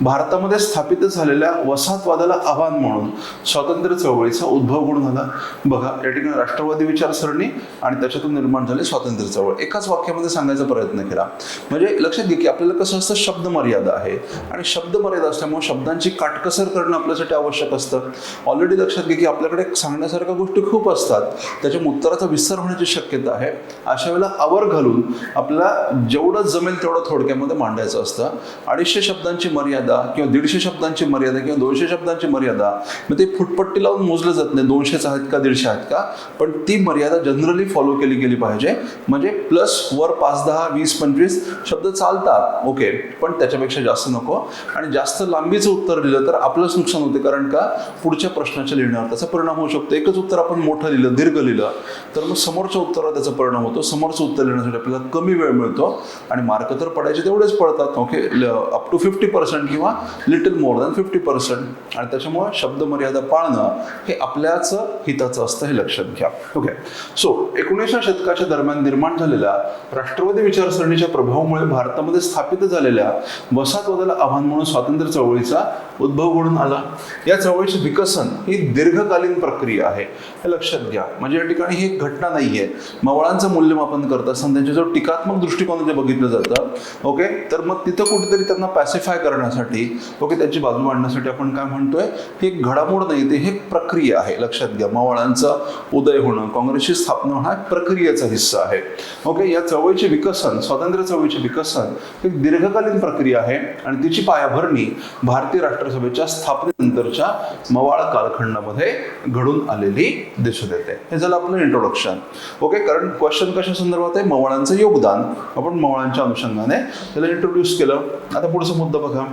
भारतामध्ये स्थापित झालेल्या वसाहतवादाला आव्हान म्हणून स्वातंत्र्य चळवळीचा उद्भव घडून आला. बघा या ठिकाणी राष्ट्रवादी विचारसरणी आणि त्याच्यातून निर्माण झाली स्वातंत्र्य चळवळ एकाच वाक्यामध्ये सांगायचा प्रयत्न केला. म्हणजे लक्षात घे की आपल्याला कसं असतं, शब्द मर्यादा आहे आणि शब्द मर्यादा असल्यामुळे शब्दांची काटकसर करणं आपल्यासाठी आवश्यक असतं. ऑलरेडी लक्षात घे की आपल्याकडे सांगण्यासारख्या गोष्टी खूप असतात, त्याच्या उत्तराचा विस्तार होण्याची शक्यता आहे. अशा वेळेला आवर घालून आपल्याला जेवढं जमेल तेवढं थोडक्यामध्ये मांडायचं असतं. 250 शब्दांची मर्यादा किंवा 150 शब्दांची मर्यादा किंवा 200 शब्दांची मर्यादा, मग ते फुटपट्टी लावून मोजलं जात नाही 200 आहेत का 150 आहेत का, पण ती मर्यादा जनरली फॉलो केली गेली पाहिजे. म्हणजे प्लस वर 5, 10, 20, 25 शब्द चालतात ओके, पण त्याच्यापेक्षा जास्त नको. आणि जास्त लांबीचं उत्तर दिलं तर आपलंच नुकसान होते, कारण का पुढच्या प्रश्नाच्या लिहिण्यावर त्याचा परिणाम होऊ शकतो. एकच उत्तर आपण मोठं लिहिलं, दीर्घ लिहिलं तर मग समोरच्या उत्तरावर त्याचा परिणाम होतो. समोरचं उत्तर लिहिण्यासाठी आपल्याला कमी वेळ मिळतो आणि मार्क तर पडायचे तेवढेच पडतात ओके, अप टू 50% किंवा लिटल मोर दॅन 50%. आणि त्याच्यामुळे शब्द मर्यादा पाळणं हे आपल्याच हिताचं असतं, हे लक्षात घ्या. ओके, सो 19व्या शतकाच्या दरम्यान निर्माण झालेल्या राष्ट्रवादी विचारसरणीच्या प्रभावामुळे भारतामध्ये स्थापित झालेल्या वसाहतवादाला आव्हान म्हणून स्वातंत्र्य चळवळीचा उद्भव घडून आला. या चळवळीचे विकसन ही दीर्घकालीन प्रक्रिया आहे, हे लक्षात घ्या. म्हणजे या ठिकाणी ही घटना नाहीये. मवाळांचं मूल्यमापन करत असताना त्यांच्या जो टीकात्मक दृष्टिकोन जे बघितलं जातं ओके, तर मग तिथं कुठेतरी त्यांना पॅसिफाय करण्यासाठी ओके त्यांची बाजू मांडण्यासाठी आपण काय म्हणतोय, ही एक घडामोड नाही, ते हे प्रक्रिया आहे. लक्षात घ्या, मवाळांचा उदय होणं, काँग्रेसची स्थापना होणं हा प्रक्रियेचा हिस्सा आहे. ओके, या चळवळीचे विकसन, स्वातंत्र्य चळवळीचे विकसन ही दीर्घकालीन प्रक्रिया आहे आणि तिची पायाभरणी भारतीय राष्ट्रसभेच्या स्थापनेनंतरच्या मवाळ कालखंडामध्ये घडून आलेली दिसून येते. हे झालं आपलं इंट्रोडक्शन. ओके, कारण क्वेश्चन कशा संदर्भात आहे, मवाळांचं योगदान, आपण मवाळांच्या अनुषंगाने त्याला इंट्रोड्यूस केलं. आता पुढचा मुद्दा बघा.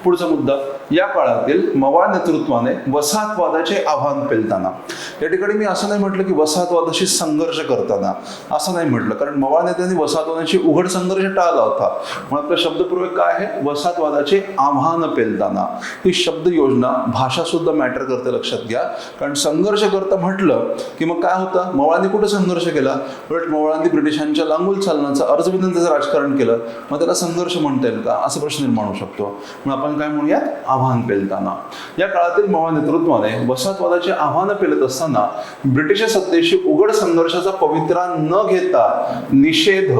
पुढचा मुद्दा, या काळातील मवाळ नेतृत्वाने वसाहतवादाचे आव्हान पेलताना. या ठिकाणी मी असं नाही म्हटलं की वसाहतवादाशी संघर्ष करताना, असं नाही म्हटलं, कारण मवाळ नेत्यांनी वसाहतवादाशी उघड संघर्ष टाळला होता. म्हणून आपला शब्दप्रयोग काय आहे, वसाहतवादाचे आव्हान पेलताना. ही शब्द योजना, भाषा सुद्धा मॅटर करते, लक्षात घ्या. कारण संघर्ष करता म्हटलं की मग काय होतं, मवाळांनी कुठं संघर्ष केला, उलट मवाळांनी ब्रिटिशांच्या लांगूल चालण्याचं अर्जविनंतीचं राजकारण केलं, मग त्याला संघर्ष म्हणता येईल का, असा प्रश्न निर्माण होऊ शकतो. म्हणून आपण काय म्हणूयात, आव्हान पेलताना. या काळातील मवाळ नेतृत्वाने वसाहतवादाचे आव्हान पेलत असताना ब्रिटिश सत्तेशी उघड संघर्षाचा पवित्रा न घेता निषेध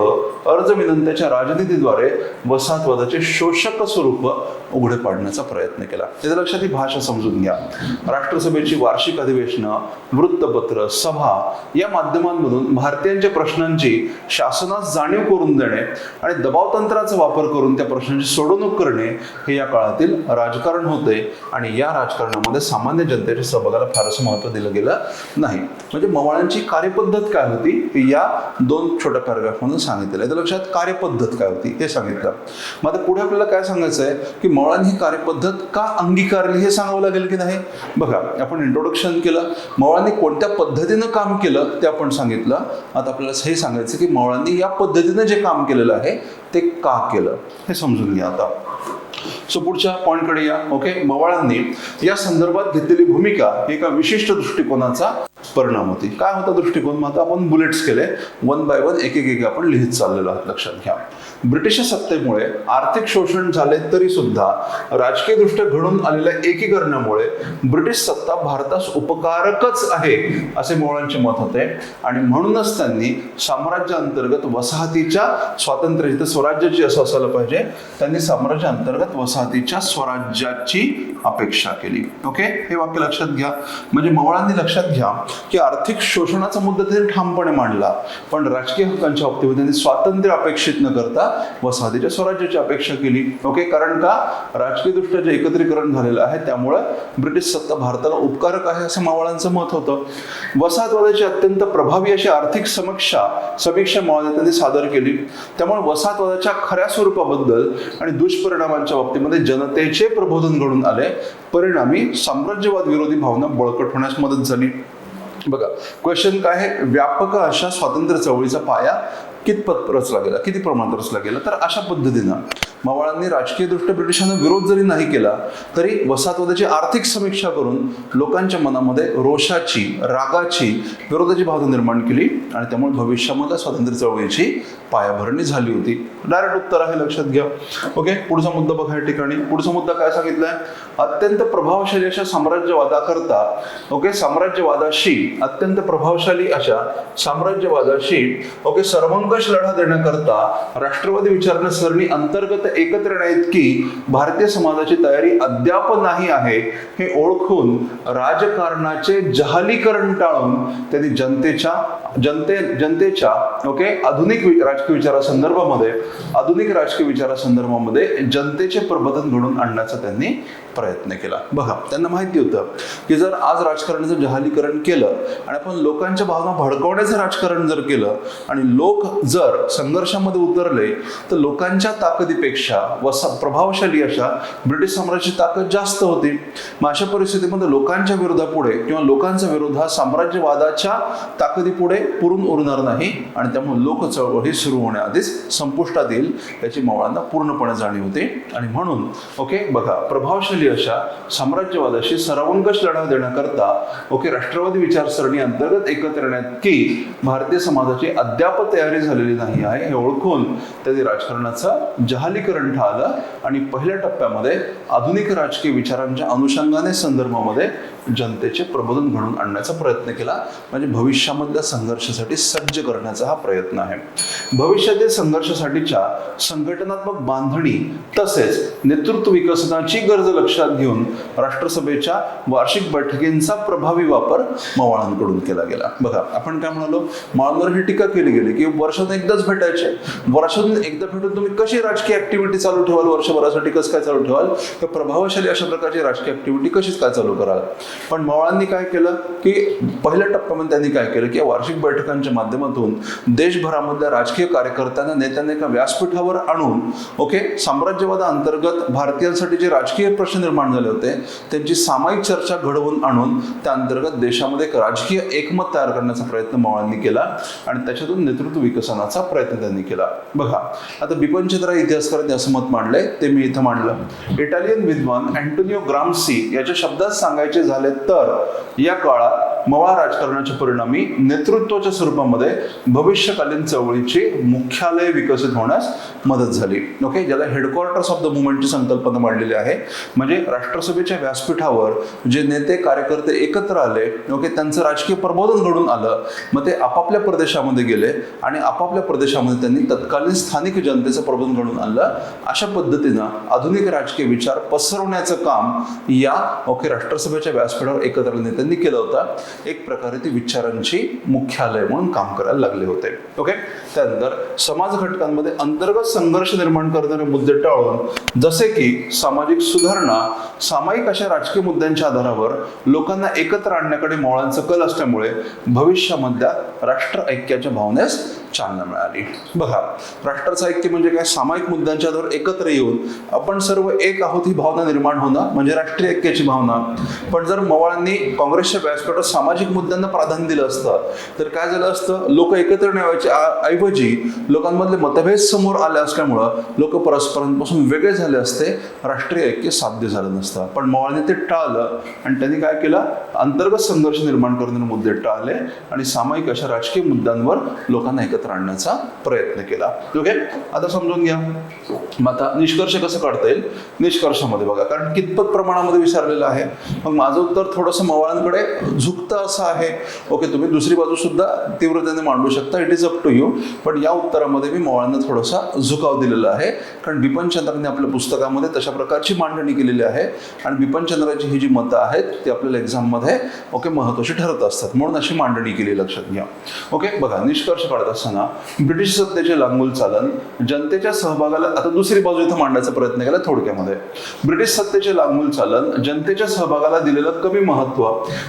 अर्ज विनंत्याच्या राजनीतीद्वारे वसाहतवादाचे शोषक स्वरूप उघडे पाडण्याचा प्रयत्न केला. त्याच्या लक्षात ही भाषा समजून घ्या. राष्ट्रसभेची वार्षिक अधिवेशनं, वृत्तपत्र, सभा या माध्यमांमधून भारतीयांच्या प्रश्नांची शासनास जाणीव करून देणे आणि दबावतंत्राचा वापर करून त्या प्रश्नांची सोडवणूक करणे हे या काळातील राजकारण होते. आणि या राजकारणामध्ये सामान्य जनतेच्या सहभागाला फारसं महत्त्व दिलं गेलं नाही. म्हणजे मवाळांची कार्यपद्धत काय होती या 2 छोट्या पॅराग्राफमधून सांगितलेलं आहे. तर लक्षात कार्यपद्धत काय होती हे सांगितलं. मग आता पुढे आपल्याला काय सांगायचं आहे की मवाळांनी ही कार्यपद्धत का अंगीकारली हे सांगावं लागेल की नाही. बघा, आपण इंट्रोडक्शन केलं, मवाळांनी कोणत्या पद्धतीनं काम केलं ते आपण सांगितलं. आता आपल्याला हे सांगायचं की मवाळांनी या पद्धतीनं जे काम केलेलं आहे ते का केलं हे समजून घ्या. आता सो पुढच्या पॉइंटकडे या. ओके, मवाळांनी या संदर्भात घेतलेली भूमिका एका विशिष्ट दृष्टिकोनाचा परिणाम होती. काय होता दृष्टिकोन? मग आता आपण बुलेट्स केले, 1 बाय 1 एक आपण लिहित चाललेलो आहोत. लक्षात घ्या, ब्रिटिश सत्तेमुळे आर्थिक शोषण झाले तरी सुद्धा राजकीय दृष्ट्या घडून आलेल्या एकीकरणामुळे ब्रिटिश सत्ता भारतास उपकारकच आहे असे मवाळांचे मत होते. आणि म्हणूनच त्यांनी साम्राज्य अंतर्गत वसाहतीच्या स्वातंत्र्य स्वराज्याची असं असायला पाहिजे, त्यांनी साम्राज्य अंतर्गत वसाहतीच्या स्वराज्याची अपेक्षा केली. ओके, हे वाक्य लक्षात घ्या. म्हणजे मवाळांनी लक्षात घ्या की आर्थिक शोषणाचा मुद्दा त्यांनी ठामपणे मांडला, पण राजकीय हक्कांच्या बाबतीत त्यांनी स्वातंत्र्य अपेक्षित न करता वसाहतीच्या स्वराज्याची अपेक्षा केली. ओके, कारण का राजकीय दृष्ट्या जे एकत्रीकरण झालेलं आहे त्यामुळे ब्रिटिश सत्ता भारताला उपकारक आहे असं मवाळांचं मत होतं. वसाहतवादाची अत्यंत प्रभावी अशी आर्थिक समीक्षा मवाळांनी सादर केली. त्यामुळे वसाहतवादाच्या खऱ्या स्वरूपाबद्दल आणि दुष्परिणामांच्या बाबतीमध्ये जनतेचे प्रबोधन घडून आले. परिणामी साम्राज्यवाद विरोधी भावना बळकट होण्यास मदत झाली. बघा, क्वेश्चन काय आहे, व्यापक अशा स्वातंत्र्य चळवळीचा पाया कितपत रचला गेला, किती प्रमाणात रचला गेला. तर अशा पद्धतीनं मवाळांनी राजकीय दृष्ट्या ब्रिटिशांना विरोध जरी नाही केला तरी वसाहतवादाची आर्थिक समीक्षा करून लोकांच्या मनामध्ये रोषाची, रागाची, विरोधाची भावना निर्माण केली आणि त्यामुळे भविष्यामध्ये स्वातंत्र्य चळवळीची पायाभरणी झाली होती. डायरेक्ट उत्तर आहे, लक्षात घ्या. ओके, पुढचा मुद्दा बघा या ठिकाणी. पुढचा मुद्दा काय सांगितलाय, अत्यंत प्रभावशाली अशा साम्राज्यवादाकरता, ओके, साम्राज्यवादाशी अत्यंत प्रभावशाली अशा साम्राज्यवादाशी ओके सर्वंकष लढा देण्याकरता राष्ट्रवादी विचारसरणी अंतर्गत एकत्र येण्याइतकी भारतीय समाजाची तयारी अद्याप नाही आहे हे ओळखून राजकारणाचे जहालीकरण टाळून त्यांनी जनतेच्या ओके आधुनिक राजकीय विचारासंदर्भामध्ये जनतेचे प्रबोधन घडून आणण्याचा त्यांनी प्रयत्न केला. बघा, त्यांना माहिती होतं की जर आज राजकारणाचं जहालीकरण केलं आणि आपण लोकांच्या भावना भडकवण्याचं राजकारण जर केलं आणि लोक जर संघर्षामध्ये उतरले तर लोकांच्या ताकदीपेक्षा प्रभावशाली अशा ब्रिटिश साम्राज्याची ताकद जास्त होती. मग अशा परिस्थितीमध्ये लोकांच्या विरोधापुढे किंवा लोकांचा विरोध हा साम्राज्यवादाच्या ताकदीपुढे पुरून उरणार नाही आणि त्यामुळे लोक चळवळी सुरू होण्याआधीच संपुष्टात येईल याची मवाळांना पूर्णपणे जाणीव होती. आणि म्हणून ओके बघा, प्रभावशाली अशा साम्राज्यवादाशी सर्वंकष लढा देण्याकरता ओके राष्ट्रवादी विचारसरणी अंतर्गत एकत्र येण्यात की भारतीय समाजाची अद्याप तयारी झालेली नाही आहे हे ओळखून त्यांनी राजकारणाचं जहालीकरण टाळलं आणि पहिल्या टप्प्यामध्ये आधुनिक राजकीय विचारांच्या अनुषंगाने संदर्भामध्ये जनतेचे प्रबोधन घडवून आणण्याचा प्रयत्न केला. म्हणजे भविष्यामधल्या संघर्षासाठी सज्ज करण्याचा हा प्रयत्न आहे. भविष्यातील संघर्षासाठीच्या संघटनात्मक बांधणी तसेच नेतृत्व विकसनाची गरज लक्षात घेऊन राष्ट्रसभेच्या वार्षिक बैठकींचा प्रभावी वापर मवाळांकडून केला गेला. बघा, आपण काय म्हणालो, मवाळांवर ही टीका केली गेली की वर्षातून एकदाच भेटायचे, वर्षातून एकदा भेटून तुम्ही कशी राजकीय ऍक्टिव्हिटी चालू ठेवाल, वर्षभरासाठी कसं काय चालू ठेवाल, तर प्रभावशाली अशा प्रकारची राजकीय ऍक्टिव्हिटी कशीच काय चालू कराल. पण मवाळांनी काय केलं की पहिल्या टप्प्यामध्ये त्यांनी काय केलं की वार्षिक बैठकांच्या माध्यमातून देशभरामधल्या राजकीय कार्यकर्त्यांना, नेत्यांना एका व्यासपीठावर आणून ओके साम्राज्यवादा अंतर्गत भारतीयांसाठी जे राजकीय प्रश्न निर्माण झाले होते त्यांची सामायिक चर्चा घडवून आणून त्या अंतर्गत देशामध्ये एक राजकीय एकमत तयार करण्याचा प्रयत्न मवाळांनी केला आणि त्याच्यातून नेतृत्व विकसनाचा प्रयत्न त्यांनी केला. बघा, आता बिपिन चंद्र इतिहासकारांनी असं मत मांडलंय, ते मी इथं मांडलं. इटालियन विद्वान अँटोनियो ग्राम्सी याच्या शब्दात सांगायचे झाले तर या काळात मवाळ राजकारणाच्या परिणामी नेतृत्वाच्या स्वरूपामध्ये भविष्यकालीन चळवळीची मुख्यालय विकसित होण्यास मदत झाली. ओके, ज्याला हेडक्वार्टर्स ऑफ द मुवमेंटची संकल्पना मांडलेली आहे. म्हणजे राष्ट्रसभेच्या व्यासपीठावर जे नेते कार्यकर्ते एकत्र आले, ओके, त्यांचं राजकीय प्रबोधन घडून आलं. मग ते आपापल्या प्रदेशामध्ये गेले आणि आपापल्या प्रदेशामध्ये त्यांनी तत्कालीन स्थानिक जनतेचं प्रबोधन घडून आणलं. अशा पद्धतीनं आधुनिक राजकीय विचार पसरवण्याचं काम या राष्ट्रसभेच्या व्यासपीठावर एकत्र नेत्यांनी केलं होतं. एक प्रकारे ती विचारांची मुख्यालय म्हणून काम करायला लागले होते. ओके, त्यानंतर समाज घटकांमध्ये अंतर्गत संघर्ष निर्माण करणारे मुद्दे टाळून, जसे की सामाजिक सुधारणा, सामायिक अशा राजकीय मुद्द्यांच्या आधारावर लोकांना एकत्र आणण्याकडे मवाळांचा कल असल्यामुळे भविष्यामधल्या राष्ट्र ऐक्याच्या भावनेस चालना मिळाली. बघा, राष्ट्राचं ऐक्य म्हणजे काय? सामायिक मुद्द्यांच्या आधारावर एकत्र येऊन आपण सर्व एक आहोत ही भावना निर्माण होणं म्हणजे राष्ट्रीय ऐक्याची भावना. पण जर मवाळांनी काँग्रेसच्या व्यासपीठावर सामाजिक मुद्द्यांना प्राधान्य दिलं असतं तर काय झालं असतं? लोक एकत्र येण्याच्या ऐवजी लोकांमधले मतभेद समोर आले असल्यामुळं लोक परस्परांपासून वेगळे झाले असते, राष्ट्रीय ऐक्य साध्य झालं नसतं. पण मवाळांनी ते टाळलं आणि त्यांनी काय केलं? अंतर्गत संघर्ष निर्माण करणारे मुद्दे टाळले आणि सामायिक अशा राजकीय मुद्द्यांवर लोकांना एकत्र आणण्याचा प्रयत्न केला. ओके, आता समजून घ्या. मग आता निष्कर्ष कसं काढता येईल? निष्कर्षामध्ये बघा, कारण कितपत प्रमाणामध्ये विचारलेलं आहे. मग माझं उत्तर थोडंसं मवाळांकडे झुकतं असं आहे. ओके, तुम्ही दुसरी बाजू सुद्धा तीव्रतेने मांडू शकता, it is up to you. पण या उत्तरामध्ये मी मवाळांना थोडासा झुकाव दिलेला आहे, कारण बिपनचंद्रांनी आपल्या पुस्तकामध्ये तशा प्रकारची मांडणी केलेली आहे आणि बिपनचंद्राची ही जी मतं आहेत ती आपल्याला एक्झाममध्ये महत्त्वाची ठरत असतात, म्हणून अशी मांडणी केली, लक्षात घ्या. ओके, बघा, निष्कर्ष काढत असताना ब्रिटिश सत्तेचे लांगुल चालन जनतेच्या सहभागाला, आता दुसरी बाजू इथं मांडण्याचा प्रयत्न केला थोडक्यामध्ये. ब्रिटिश सत्तेचे लांगुल चालन जनतेच्या सहभागाला दिलेलं कमी महत्त्व,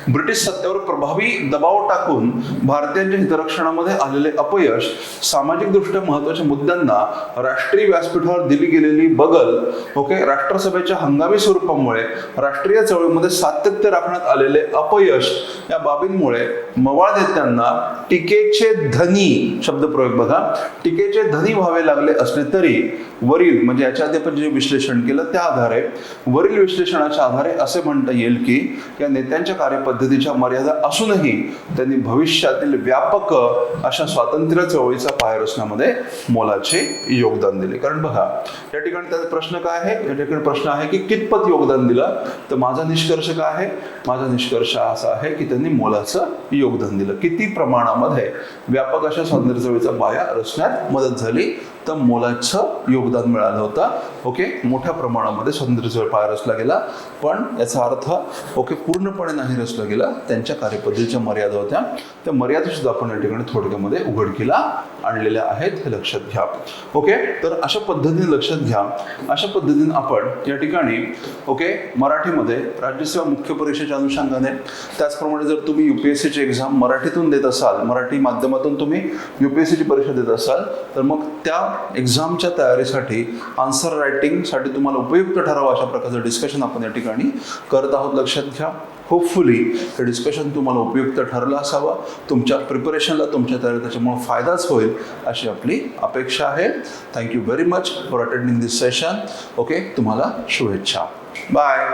ब्रिटिश सत्तेवर प्रभावी दबाव टाकून भारतीयांच्या हितरक्षणामध्ये आलेले अपयश, सामाजिक दृष्ट्या महत्त्वाच्या मुद्द्यांना राष्ट्रीय व्यासपीठावर दिली गेलेली बगल, ओके, राष्ट्रसभेच्या हंगामी स्वरूपामुळे राष्ट्रीय चळवळीमध्ये सातत्य राखण्यात आलेले अपयश, या बाबींमुळे मवाळ नेत्यांना टीकेचे धनी, शब्दप्रयोग बघा, टीकेचे धनी व्हावे लागले असले तरी वरील, म्हणजे याच्या आधी आपण जे विश्लेषण केलं त्या आधारे, वरील विश्लेषणाच्या आधारे असे म्हणता येईल की या नेत्यांच्या कार्यपद्धतीच्या मर्यादा असूनही त्यांनी भविष्यातील व्यापक अशा स्वातंत्र्य चळवळीचा पाया रचण्यामध्ये मोलाचे योगदान दिले. कारण बघा, या ठिकाणी त्याचा प्रश्न काय आहे? या ठिकाणी प्रश्न आहे की कितपत योगदान दिलं. तर माझा निष्कर्ष काय आहे? माझा निष्कर्ष असा आहे की त्यांनी मोलाचं योगदान दिलं. किती प्रमाणामध्ये व्यापक अशा स्वातंत्र्य चळवळीचा पाया रचण्यात मदत झाली? तर मोलाचं योगदान मिळालं होतं. ओके, मोठ्या प्रमाणामध्ये स्वातंत्र्य चळवळ पाया रचला गेला, पण याचा अर्थ पूर्णपणे नाही रचला गेला. त्यांच्या कार्यपद्धतीच्या मर्यादा होत्या, त्या मर्यादा सुद्धा आपण या ठिकाणी थोडक्यामध्ये उघडकीला आणलेल्या आहेत, हे लक्षात घ्या. ओके, तर अशा पद्धतीने लक्षात घ्या. अशा पद्धतीने आपण या ठिकाणी मराठीमध्ये राज्यसेवा मुख्य परीक्षेच्या अनुषंगाने, त्याचप्रमाणे जर तुम्ही UPSCची एक्झाम मराठीतून देत असाल, मराठी माध्यमातून तुम्ही UPSCची परीक्षा देत असाल, तर मग त्या एक्झामच्या तयारीसाठी, आन्सर रायटिंगसाठी तुम्हाला उपयुक्त ठरावं अशा प्रकारचं डिस्कशन आपण या ठिकाणी करत आहोत, लक्षात घ्या. होपफुली हे डिस्कशन तुम्हाला उपयुक्त ठरलं असावं, तुमच्या प्रिपरेशनला, तुमच्या तयारीला त्याच्यामुळे फायदाच होईल अशी आपली अपेक्षा आहे. Thank you very much for attending this session. Okay, तुम्हाला शुभेच्छा. बाय.